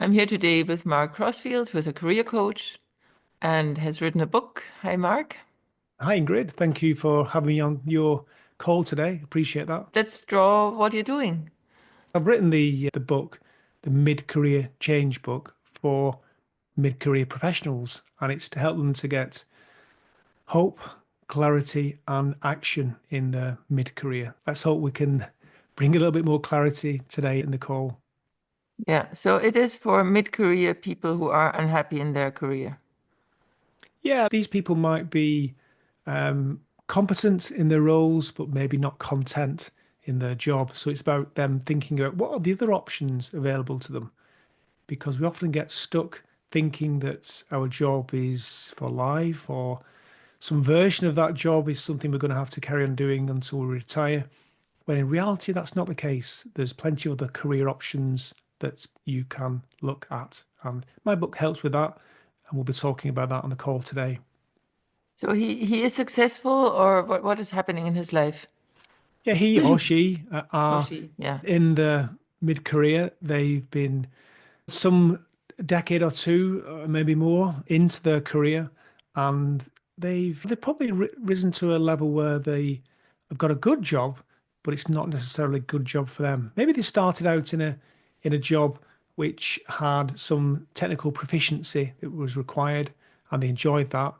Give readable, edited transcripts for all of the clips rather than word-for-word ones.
I'm here today with Mark Crossfield, who is a career coach and has written a book. Hi, Mark. Hi, Ingrid. Thank you for having me on your call today. Appreciate that. Let's draw what you're doing. I've written the book, the Mid-Career Change book for mid-career professionals, and it's to help them to get hope, clarity, and action in their mid-career. Let's hope we can bring a little bit more clarity today in the call. Yeah, so it is for mid-career people who are unhappy in their career. Yeah, these people might be competent in their roles, but maybe not content in their job. So it's about them thinking about what are the other options available to them, because we often get stuck thinking that our job is for life or some version of that job is something we're going to have to carry on doing until we retire. When in reality, that's not the case. There's plenty of other career options that you can look at. And my book helps with that. And we'll be talking about that on the call today. So he is successful, or what is happening in his life? Yeah, he or she Or are she, yeah. in the mid career. They've been some decade or two, maybe more, into their career, and they've probably risen to a level where they have got a good job, but it's not necessarily a good job for them. Maybe they started out in a job which had some technical proficiency that was required, and they enjoyed that.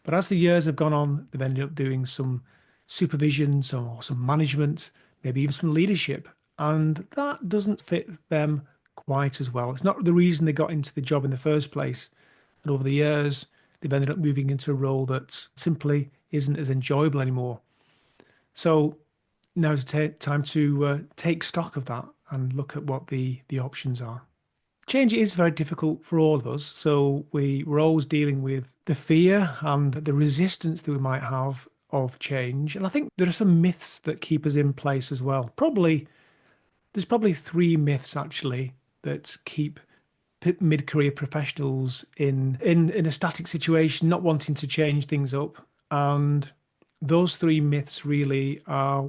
But as the years have gone on, they've ended up doing some supervision, some management, maybe even some leadership, and that doesn't fit them quite as well. It's not the reason they got into the job in the first place. And over the years, they've ended up moving into a role that simply isn't as enjoyable anymore. So now's the time to take stock of that and look at what the options are. Change is very difficult for all of us. So we're always dealing with the fear and the resistance that we might have of change. And I think there are some myths that keep us in place as well. There's probably three myths actually that keep mid-career professionals in a static situation, not wanting to change things up. And those three myths really are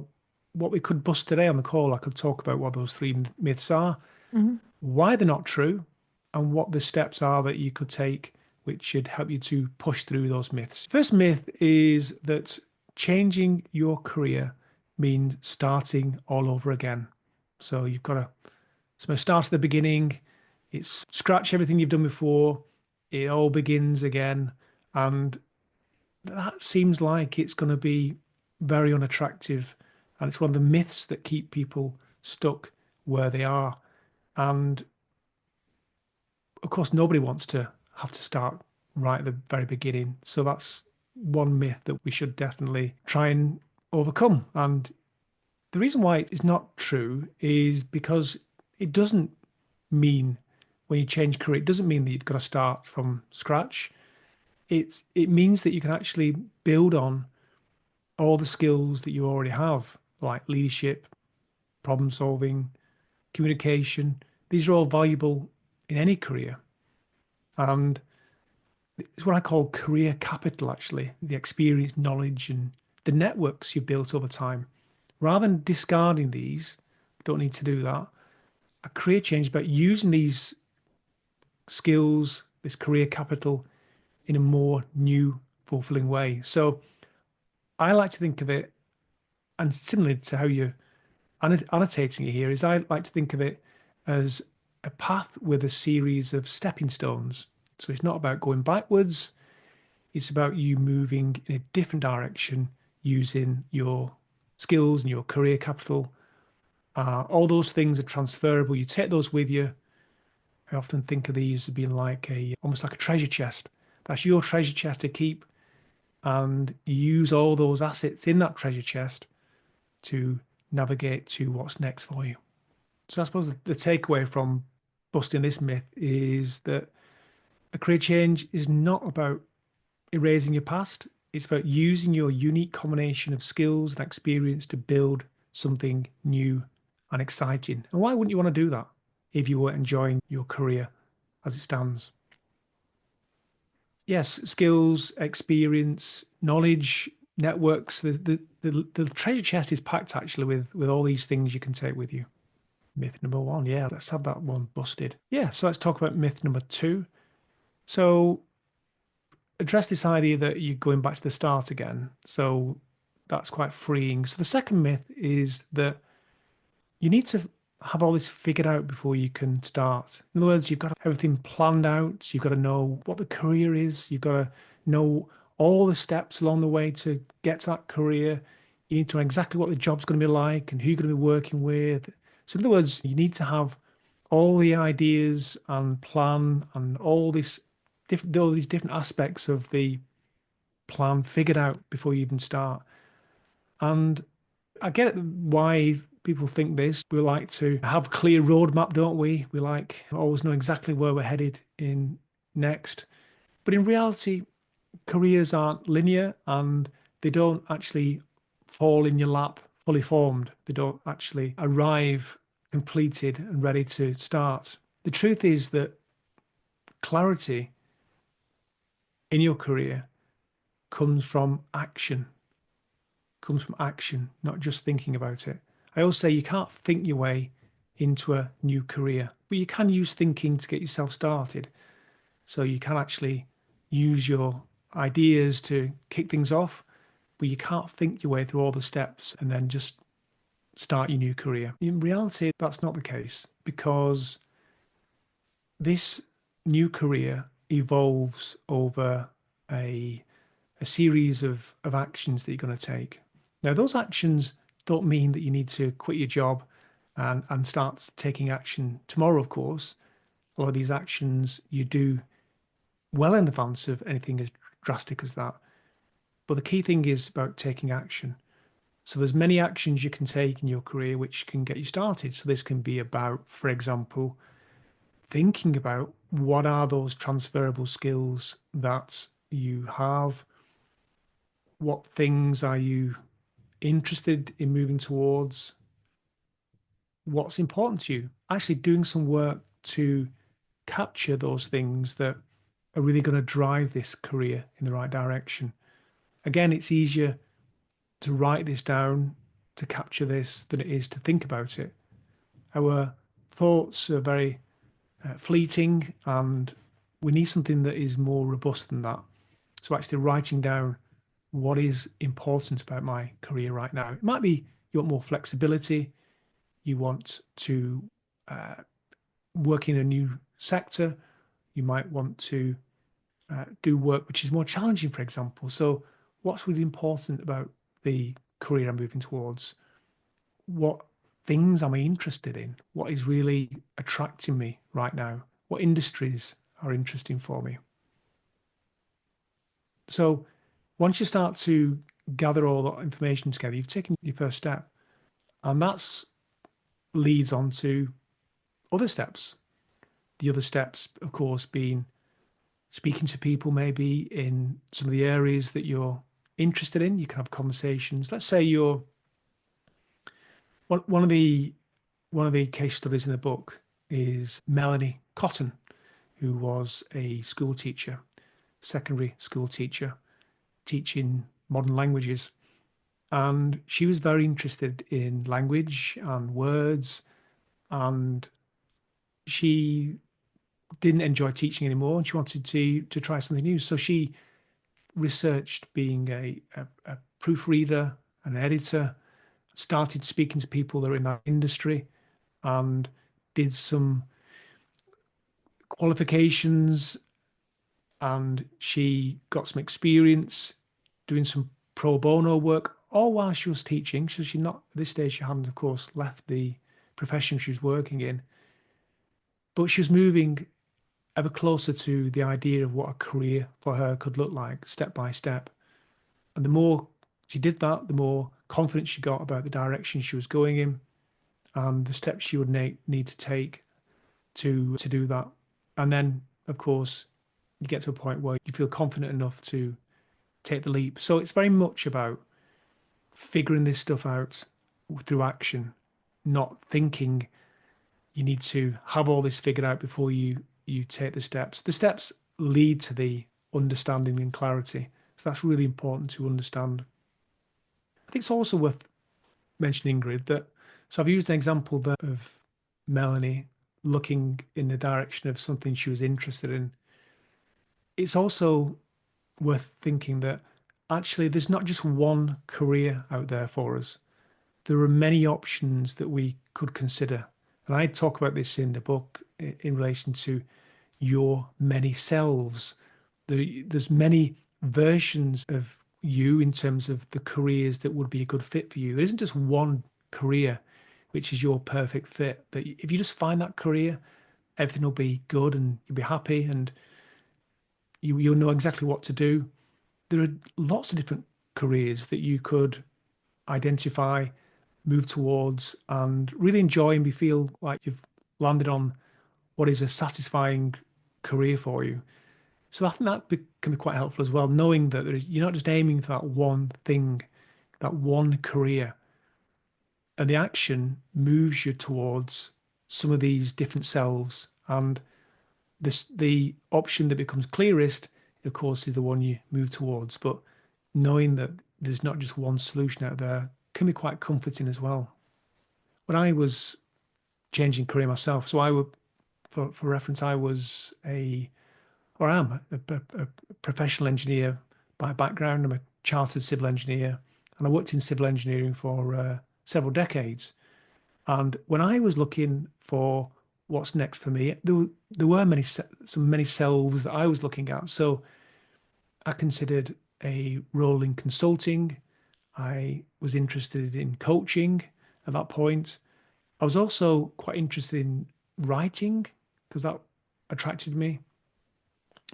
what we could bust today on the call. I could talk about what those three myths are, Mhm. why they're not true, and what the steps are that you could take which should help you to push through those myths. First myth is that changing your career means starting all over again. So you've got to start at the beginning. It's scratch everything you've done before. It all begins again. And that seems like it's going to be very unattractive. And it's one of the myths that keep people stuck where they are. And of course, nobody wants to have to start right at the very beginning. So that's one myth that we should definitely try and overcome. And the reason why it's not true is because it doesn't mean when you change career, it doesn't mean that you've got to start from scratch. It means that you can actually build on all the skills that you already have, like leadership, problem solving, communication. These are all valuable in any career. And it's what I call career capital, actually, the experience, knowledge, and the networks you've built over time. Rather than discarding these, don't need to do that. A career change is about using these skills, this career capital in a more new, fulfilling way. So I like to think of it, and similar to how you're annotating it here, is I like to think of it as a path with a series of stepping stones. So it's not about going backwards, it's about you moving in a different direction using your skills and your career capital. All those things are transferable. You take those with you. I often think of these as being like almost like a treasure chest. That's your treasure chest to keep, and use all those assets in that treasure chest to navigate to what's next for you. So I suppose the takeaway from busting this myth is that a career change is not about erasing your past. It's about using your unique combination of skills and experience to build something new and exciting. And why wouldn't you want to do that if you were enjoying your career as it stands? Yes, skills, experience, knowledge, networks. The treasure chest is packed actually with all these things you can take with you. Myth number one. Yeah, let's have that one busted. Yeah, so let's talk about myth number two. So address this idea that you're going back to the start again. So that's quite freeing. So the second myth is that you need to have all this figured out before you can start. In other words, you've got to have everything planned out. You've got to know what the career is. You've got to know all the steps along the way to get to that career. You need to know exactly what the job's going to be like and who you're going to be working with. So, in other words, you need to have all the ideas and plan and all these different aspects of the plan figured out before you even start. And I get why people think this. We like to have a clear roadmap, don't we? We like always know exactly where we're headed in next. But in reality, careers aren't linear and they don't actually fall in your lap fully formed. They don't actually arrive completed and ready to start. The truth is that clarity in your career comes from action, not just thinking about it. I always say you can't think your way into a new career, but you can use thinking to get yourself started. So you can actually use your ideas to kick things off, but you can't think your way through all the steps and then just start your new career. In reality, that's not the case because this new career evolves over a a series of actions that you're going to take. Now, those actions don't mean that you need to quit your job and start taking action tomorrow, of course. A lot of these actions you do well in advance of anything as drastic as that. But the key thing is about taking action. So there's many actions you can take in your career which can get you started. So this can be about, for example, thinking about what are those transferable skills that you have, what things are you interested in moving towards, what's important to you, actually doing some work to capture those things that are really going to drive this career in the right direction. Again, it's easier to write this down, to capture this, than it is to think about it. Our thoughts are very fleeting, and we need something that is more robust than that. So, actually, writing down what is important about my career right now. It might be you want more flexibility, you want to uh, work in a new sector, you might want to do work which is more challenging, for example. So, what's really important about the career I'm moving towards? What things am I interested in? What is really attracting me right now? What industries are interesting for me? So, once you start to gather all that information together, you've taken your first step, and that's leads on to other steps. The other steps, of course, being speaking to people maybe in some of the areas that you're interested in. You can have conversations. Let's say you're one of the case studies in the book is Melanie Cotton, who was a school teacher, secondary school teacher, teaching modern languages. And she was very interested in language and words, and she didn't enjoy teaching anymore, and she wanted to try something new. So she researched being a proofreader, an editor, started speaking to people that are in that industry, and did some qualifications, and she got some experience doing some pro bono work all while she was teaching. So she not at this stage she hadn't, of course, left the profession she was working in, but she was moving ever closer to the idea of what a career for her could look like step by step. And the more she did that, the more confidence she got about the direction she was going in and the steps she would need to take to do that. And then, of course, you get to a point where you feel confident enough to take the leap. So it's very much about figuring this stuff out through action, not thinking you need to have all this figured out before you take the steps. The steps lead to the understanding and clarity. So that's really important to understand. I think it's also worth mentioning, Ingrid, that so I've used an example there of Melanie looking in the direction of something she was interested in, it's also worth thinking that actually there's not just one career out there for us. There are many options that we could consider. And I talk about this in the book in relation to your many selves. There's many versions of you in terms of the careers that would be a good fit for you. There isn't just one career which is your perfect fit. That if you just find that career, everything will be good and you'll be happy and you'll know exactly what to do. There are lots of different careers that you could identify, move towards, and really enjoy and be feel like you've landed on what is a satisfying career for you. So I think can be quite helpful as well, knowing that you're not just aiming for that one thing, that one career, and the action moves you towards some of these different selves. And the option that becomes clearest, of course, is the one you move towards. But knowing that there's not just one solution out there can be quite comforting as well. When I was changing career myself, so I would, for reference, I was or am a professional engineer by background. I'm a chartered civil engineer, and I worked in civil engineering for several decades. And when I was looking for what's next for me, there were many selves that I was looking at. So I considered a role in consulting. I was interested in coaching at that point. I was also quite interested in writing because that attracted me.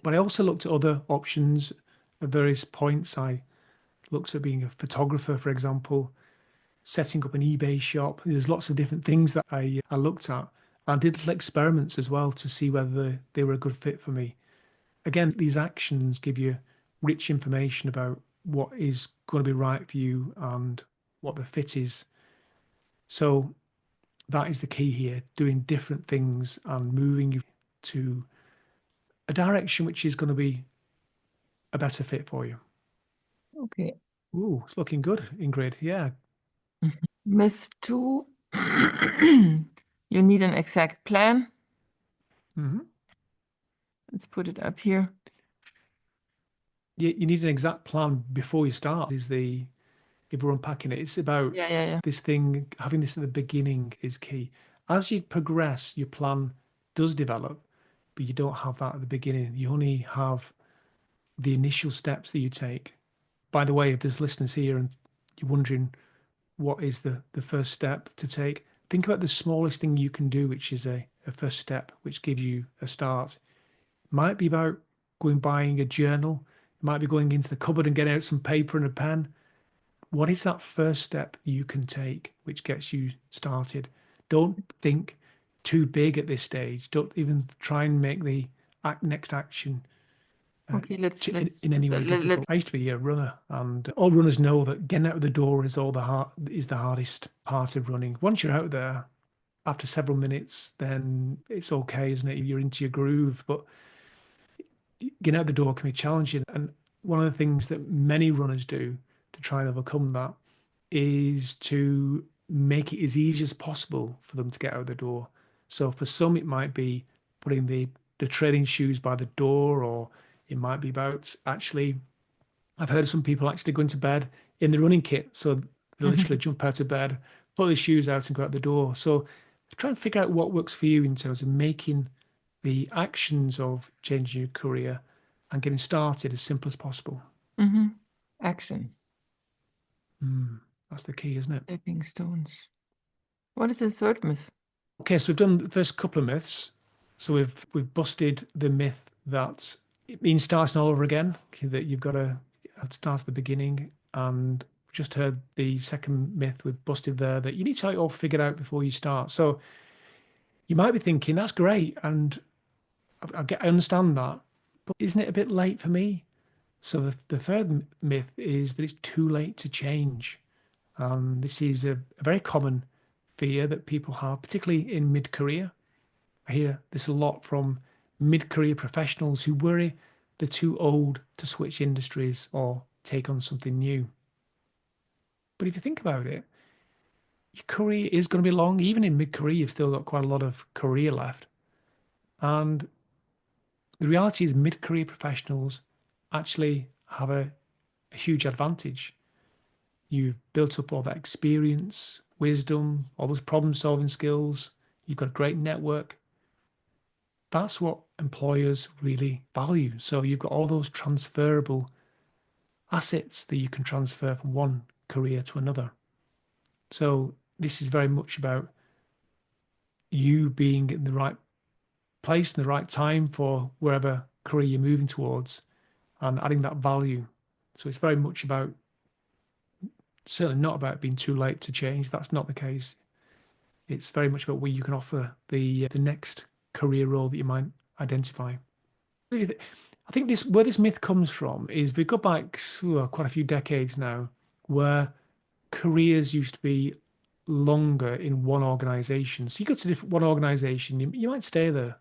But I also looked at other options at various points. I looked at being a photographer, for example, setting up an eBay shop. There's lots of different things that I looked at. I did little experiments as well to see whether they were a good fit for me. Again, these actions give you rich information about what is going to be right for you and what the fit is. So that is the key here, doing different things and moving you to a direction which is going to be a better fit for you. Okay. Ooh, it's looking good, Ingrid. Yeah. Myth two, you need an exact plan. Hmm. Let's put it up here. You need an exact plan before you start. Is the if we're unpacking it, it's about Yeah, yeah, yeah. this thing, having this at the beginning is key. As you progress, your plan does develop, but you don't have that at the beginning. You only have the initial steps that you take. By the way, if there's listeners here and you're wondering what is the first step to take, think about the smallest thing you can do, which is a first step, which gives you a start. Might be about going buying a journal. It might be going into the cupboard and getting out some paper and a pen. What is that first step you can take which gets you started? Don't think too big at this stage. Don't even try and make the next action Okay, in any way difficult. I used to be a runner, and all runners know that getting out of the door is the hardest part of running. Once you're out there, after several minutes, then it's okay, isn't it? You're into your groove, but getting out the door can be challenging. And one of the things that many runners do to try and overcome that is to make it as easy as possible for them to get out the door. So for some, it might be putting the training shoes by the door, or it might be about actually, I've heard of some people actually going to bed in the running kit. So they literally jump out of bed, put their shoes out and go out the door. So try and figure out what works for you in terms of making the actions of changing your career and getting started as simple as possible. Mm-hmm. Action. That's the key, isn't it? Stepping stones. What is the third myth? Okay, so we've done the first couple of myths. So we've busted the myth that it means starting all over again, okay, that you've got to start at the beginning. And we just heard the second myth we've busted there, that you need to have it all figured out before you start. So you might be thinking, that's great, and I understand that, but isn't it a bit late for me? So the third myth is that it's too late to change. This is a very common fear that people have, particularly in mid-career. I hear this a lot from mid-career professionals who worry they're too old to switch industries or take on something new. But if you think about it, your career is going to be long. Even in mid-career, you've still got quite a lot of career left. And the reality is mid-career professionals actually have a huge advantage. You've built up all that experience, wisdom, all those problem-solving skills. You've got a great network. That's what employers really value. So you've got all those transferable assets that you can transfer from one career to another. So this is very much about you being in the right place and the right time for wherever career you're moving towards and adding that value. So it's very much about, certainly not about being too late to change. That's not the case. It's very much about where you can offer the next career role that you might identify. I think this where this myth comes from is we go back quite a few decades now, where careers used to be longer in one organization. So you go to one organization, you might stay there.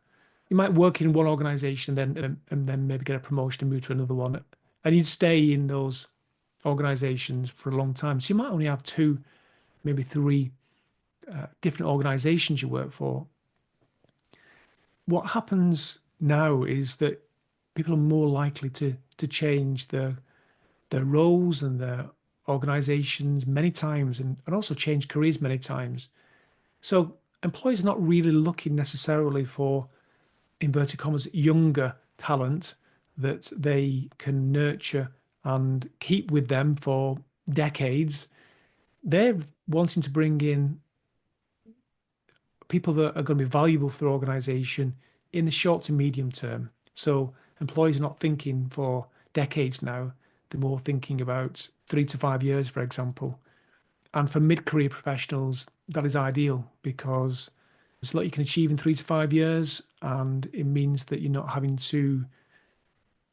You might work in one organization and then maybe get a promotion and move to another one. And you'd stay in those organizations for a long time. So you might only have two, maybe three different organizations you work for. What happens now is that people are more likely to change their roles and their organizations many times and also change careers many times. So employers are not really looking necessarily for, inverted commas, younger talent that they can nurture and keep with them for decades. They're wanting to bring in people that are going to be valuable for the organization in the short to medium term. So employees are not thinking for decades now. They're more thinking about 3 to 5 years, for example. And for mid-career professionals, that is ideal because there's a lot you can achieve in 3 to 5 years, and it means that you're not having to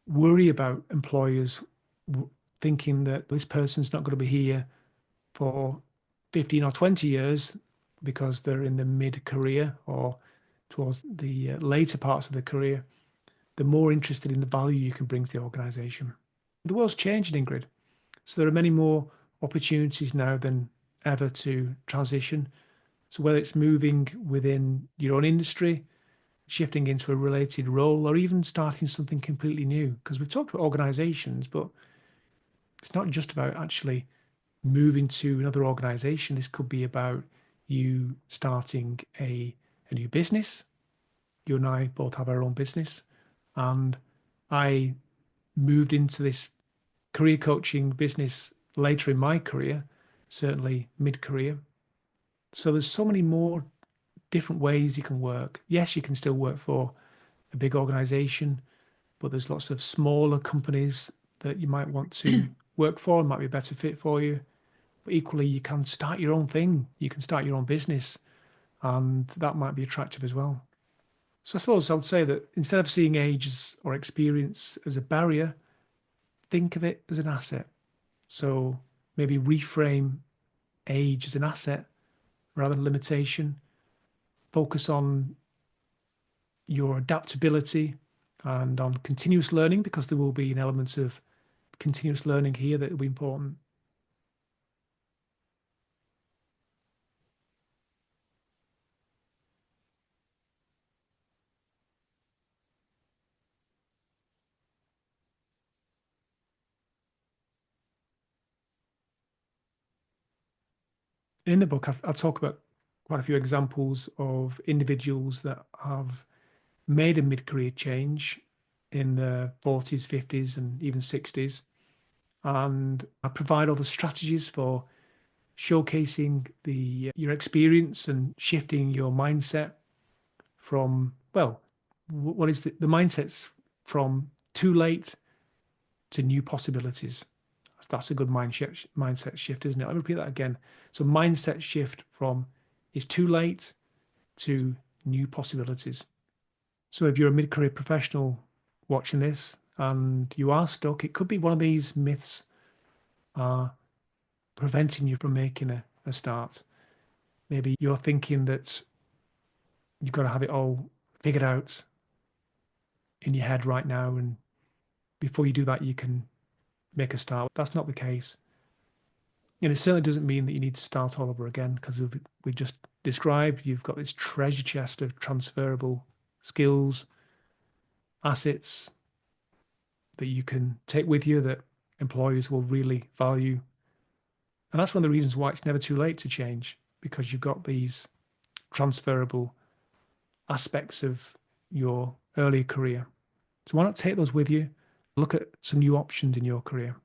worry about employers thinking that this person's not going to be here for 15 or 20 years because they're in the mid-career or towards the later parts of the career. They're more interested in the value you can bring to the organization. The world's changing, Ingrid. So there are many more opportunities now than ever to transition. So whether it's moving within your own industry, shifting into a related role, or even starting something completely new, because we've talked about organizations, but it's not just about actually moving to another organization. This could be about you starting a new business. You and I both have our own business. And I moved into this career coaching business later in my career, certainly mid-career. So there's so many more different ways you can work. Yes, you can still work for a big organization, but there's lots of smaller companies that you might want to work for and might be a better fit for you. But equally, you can start your own thing. You can start your own business, and that might be attractive as well. So I suppose I would say that instead of seeing age or experience as a barrier, think of it as an asset. So maybe reframe age as an asset rather than limitation. Focus on your adaptability and on continuous learning, because there will be an element of continuous learning here that will be important. In the book, I'll talk about quite a few examples of individuals that have made a mid-career change in the 40s, 50s, and even 60s. And I provide all the strategies for showcasing your experience and shifting your mindset from, well, what is the mindset's from too late to new possibilities. That's a good mindset shift, isn't it? Let me repeat that again. So mindset shift from is too late to new possibilities. So if you're a mid-career professional watching this and you are stuck, it could be one of these myths are preventing you from making a start. Maybe you're thinking that you've got to have it all figured out in your head right now, and before you do that, you can make a start. That's not the case. And it certainly doesn't mean that you need to start all over again, because we just described, you've got this treasure chest of transferable skills, assets that you can take with you that employers will really value. And that's one of the reasons why it's never too late to change, because you've got these transferable aspects of your earlier career. So why not take those with you? Look at some new options in your career.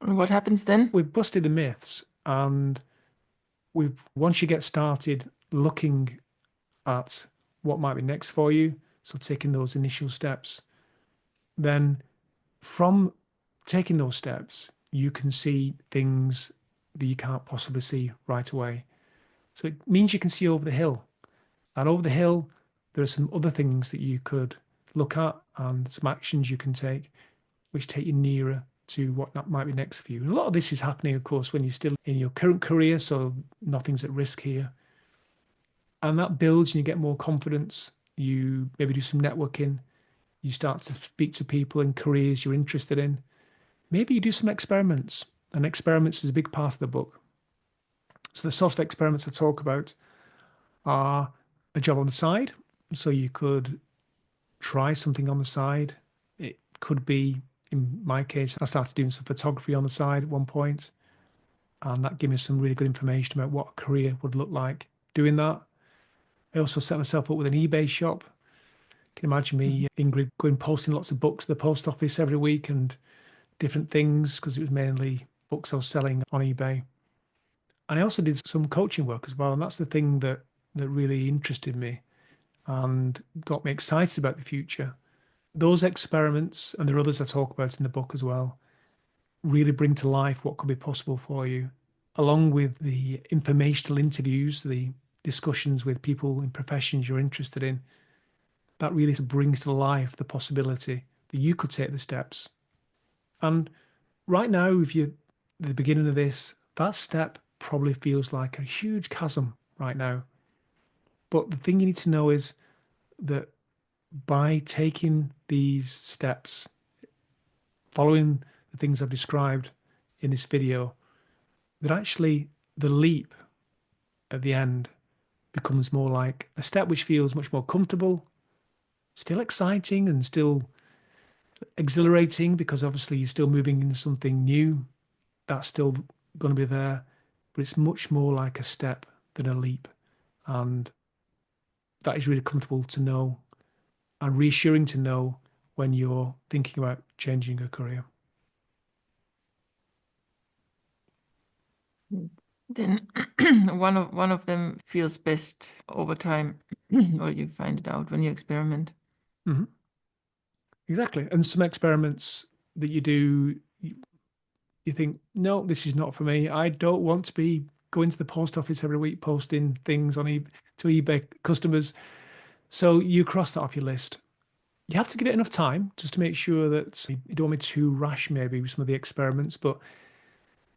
And what happens then? We've busted the myths, and once you get started looking at what might be next for you, so taking those initial steps, then from taking those steps, you can see things that you can't possibly see right away. So it means you can see over the hill. And over the hill, there are some other things that you could look at and some actions you can take, which take you nearer to what that might be next for you. And a lot of this is happening, of course, when you're still in your current career, so nothing's at risk here. And that builds and you get more confidence. You maybe do some networking. You start to speak to people in careers you're interested in. Maybe you do some experiments. And experiments is a big part of the book. So the sort of experiments I talk about are a job on the side. So you could try something on the side. It could be, in my case, I started doing some photography on the side at one point, and that gave me some really good information about what a career would look like doing that. I also set myself up with an eBay shop. You can imagine me, Ingrid, going posting lots of books to the post office every week and different things, because it was mainly books I was selling on eBay. And I also did some coaching work as well, and that's the thing that really interested me and got me excited about the future. Those experiments, and there are others I talk about in the book as well, really bring to life what could be possible for you, along with the informational interviews, the discussions with people in professions you're interested in. That really brings to life the possibility that you could take the steps. And right now, if you're at the beginning of this, that step probably feels like a huge chasm right now. But the thing you need to know is that by taking these steps, following the things I've described in this video, that actually the leap at the end becomes more like a step which feels much more comfortable, still exciting and still exhilarating, because obviously you're still moving into something new. That's still going to be there, but it's much more like a step than a leap. And that is really comfortable to know and reassuring to know when you're thinking about changing a career. Then one of them feels best over time, or you find it out when you experiment. Mm-hmm. Exactly. And some experiments that you do, you think, no, this is not for me. I don't want to be going to the post office every week posting things on to eBay customers. So you cross that off your list. You have to give it enough time just to make sure that you don't want to be too rash, maybe with some of the experiments, but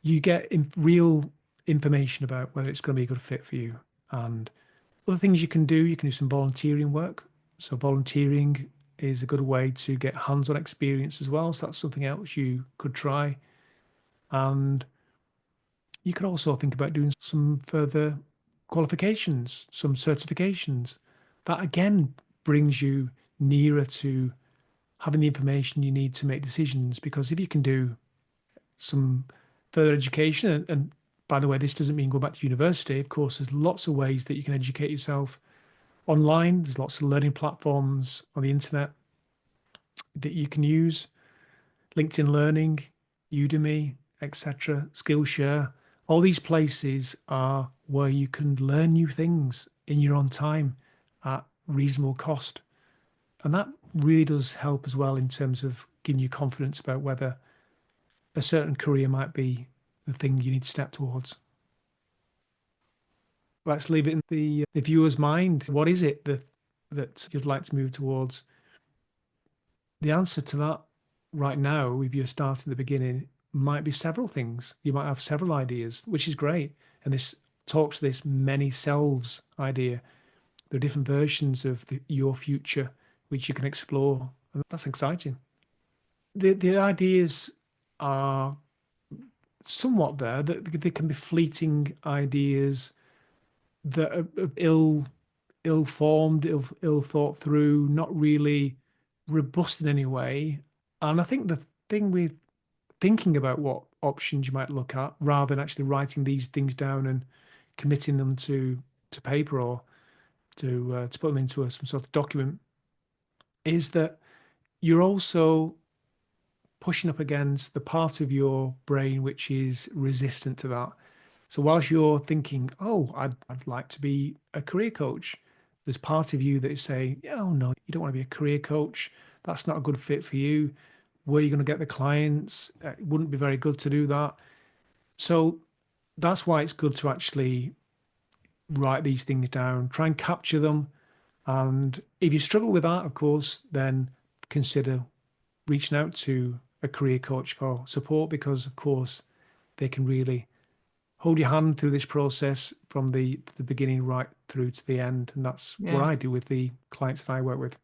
you get real information about whether it's going to be a good fit for you. And other things you can do some volunteering work. So volunteering is a good way to get hands-on experience as well. So that's something else you could try. And you could also think about doing some further qualifications, some certifications. That again brings you nearer to having the information you need to make decisions. Because if you can do some further education, and by the way, this doesn't mean go back to university. Of course, there's lots of ways that you can educate yourself online. There's lots of learning platforms on the internet that you can use. LinkedIn Learning, Udemy, etc., Skillshare. All these places are where you can learn new things in your own time at reasonable cost. And that really does help as well in terms of giving you confidence about whether a certain career might be the thing you need to step towards. Let's leave it in the viewer's mind. What is it that you'd like to move towards? The answer to that right now, if you're starting at the beginning, might be several things. You might have several ideas, which is great. And this talks to this many selves idea. There are different versions of your future which you can explore. And that's exciting. The ideas are somewhat there, that they can be fleeting ideas that are ill-formed, ill thought through, not really robust in any way. And I think the thing with thinking about what options you might look at, rather than actually writing these things down and committing them to paper or to put them into some sort of document, is that you're also pushing up against the part of your brain which is resistant to that. So whilst you're thinking, oh, I'd like to be a career coach, there's part of you that is saying, oh, no, you don't want to be a career coach. That's not a good fit for you. Where are you going to get the clients? It wouldn't be very good to do that. So that's why it's good to actually write these things down, try and capture them. And if you struggle with that, of course, then consider reaching out to a career coach for support, because, of course, they can really hold your hand through this process from the beginning right through to the end. And that's what Yeah. I do with the clients that I work with.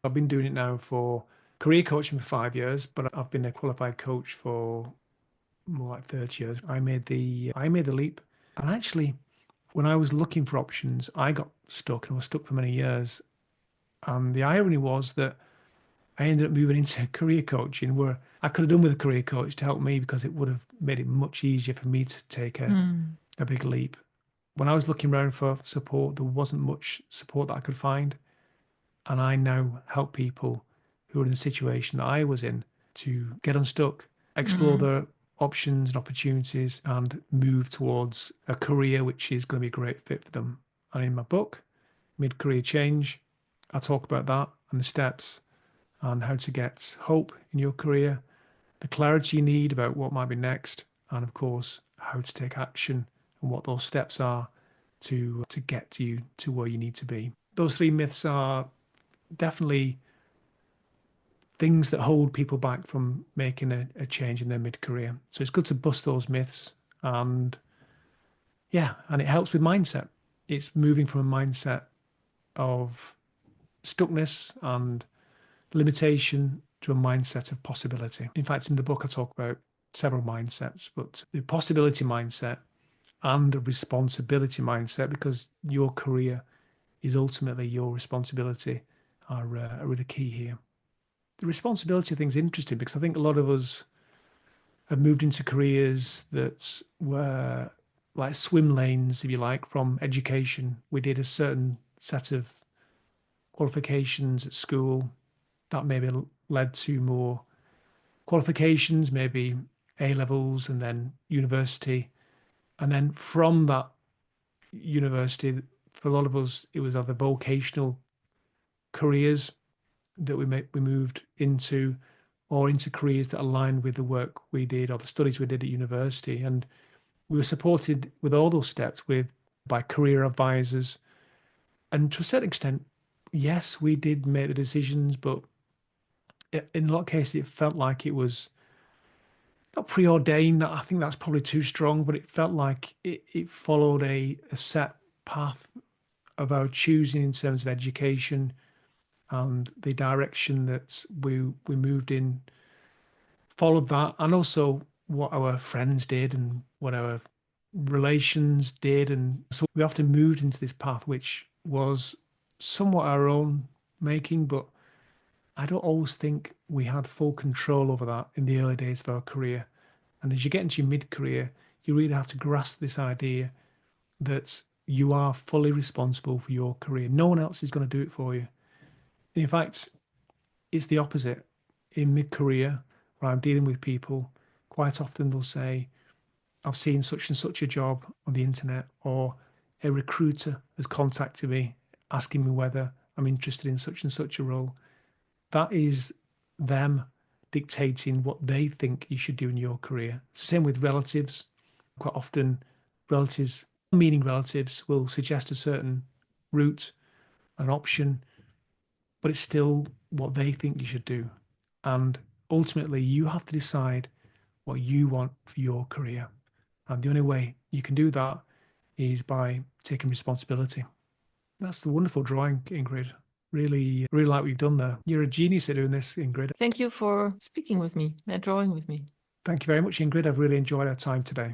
I've been doing it now for career coaching for 5 years, but I've been a qualified coach for more like 30 years. I made the leap. And actually, when I was looking for options, I got stuck and was stuck for many years. And the irony was that I ended up moving into career coaching, where I could have done with a career coach to help me, because it would have made it much easier for me to take Mm. a big leap. When I was looking around for support, there wasn't much support that I could find. And I now help people who are in the situation that I was in to get unstuck, explore Mm. their options and opportunities, and move towards a career which is going to be a great fit for them. And in my book, Mid Career Change, I talk about that and the steps and how to get hope in your career, the clarity you need about what might be next, and of course, how to take action and what those steps are to get you to where you need to be. Those three myths are definitely things that hold people back from making a change in their mid-career. So it's good to bust those myths, and yeah, and it helps with mindset. It's moving from a mindset of stuckness and limitation to a mindset of possibility. In fact, in the book, I talk about several mindsets, but the possibility mindset and a responsibility mindset, because your career is ultimately your responsibility, are really key here. The responsibility thing is interesting, because I think a lot of us have moved into careers that were like swim lanes, if you like, from education. We did a certain set of qualifications at school that maybe led to more qualifications, maybe A levels and then university. And then from that university, for a lot of us, it was other vocational careers that we moved into, or into careers that aligned with the work we did or the studies we did at university. And we were supported with all those steps by career advisors. And to a certain extent, yes, we did make the decisions, but in a lot of cases, it felt like it was not preordained. I think that's probably too strong, but it felt like it followed a set path of our choosing in terms of education and the direction that we moved in, followed that, and also what our friends did and what our relations did. And so we often moved into this path, which was somewhat our own making, but I don't always think we had full control over that in the early days of our career. And as you get into your mid career, you really have to grasp this idea that you are fully responsible for your career. No one else is going to do it for you. In fact, it's the opposite. In mid career, where I'm dealing with people, quite often they'll say, I've seen such and such a job on the internet, or a recruiter has contacted me asking me whether I'm interested in such and such a role. That is them dictating what they think you should do in your career. It's the same with relatives. Quite often, relatives, meaning relatives, will suggest a certain route, an option, but it's still what they think you should do. And ultimately, you have to decide what you want for your career. And the only way you can do that is by taking responsibility. That's the wonderful drawing, Ingrid. Really, really like what you've done there. You're a genius at doing this, Ingrid. Thank you for speaking with me and drawing with me. Thank you very much, Ingrid. I've really enjoyed our time today.